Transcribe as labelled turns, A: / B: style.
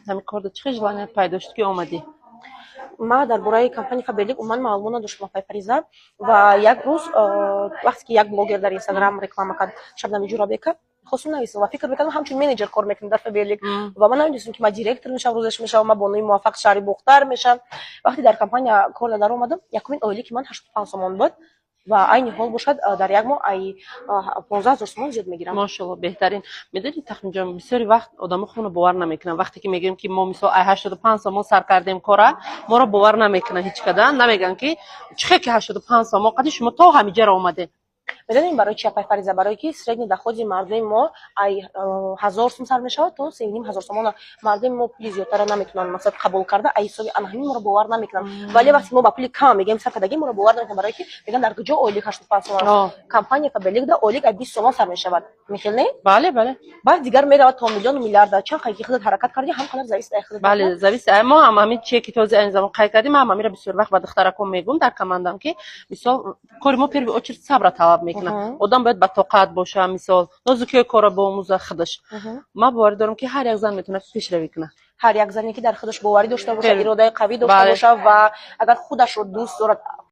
A: همین کار چه جوانی پیدا شد که آمدی؟
B: ما درباره کمپانی فابریک عموما معلومات نداشتم فریزا و یک روز وقتی که یک بلاگر در اینستاگرام رکلام کرد شبنم جورابیکا خصوصا نویسم و فکر میکردم همچون منیجر کار میکنم در فابریک و من نمیدونستم که ما دیرکتور میشم روزش میشم ما بانوی موفق شهری بختر میشم وقتی در کمپانی کار در اومدم یکمین اویلی که من 85 تومان بود و عین حال باشد در یک ماه ای 15000 تومان زیاد میگیرم
A: ماشاءالله بهترین. میدونی تخمین جان بسیاری وقت آدم خودمون باور نمیکنن وقتی که میگیم که ما مثلا 85 تومان سر کردیم کارا ما رو باور نمیکنن هیچ کدام نمیگن که چه که 85 تومان قدی شما تا همینجا اومده.
B: میدونیم برای چی فریزا برای که سرگی دخواد مردم ما ای 1000 تومان سر میشه تو 3500 تومان مردم ما پول زیادتر نمیتونن مثلا قبول کرده ای حسابی همین ما رو باور نمیکنن ولی وقتی ما با پول کم میگیم سر کدگی ما رو باور نمیکنن برای که میگن در کجا اولی 85 تومان کمپانی فابریک ده اولی 20 تومان سر میشه میخیل نه
A: بله بله
B: بعد دیگر میره تا میلیون و میلیارد چه خیلی خود حرکت کردی هم کلر زویس اخذ
A: بله زویس ما هم همین چه که توزیع انجام کردیم ما میره بسیار وقت بعد اختراکم میگم در کماندم که مثلا کار ما پر اوچر صبر طلب میکنه آدم باید با طاقت باشه مثلا نازکی کار با موزه خودش ما باور دارم که هر یک زن میتونه پیشروی کنه
B: هر یک زنی که در خودش باوری داشته باشه اراده قوی داشته باشه و اگر خودش رو دوست داره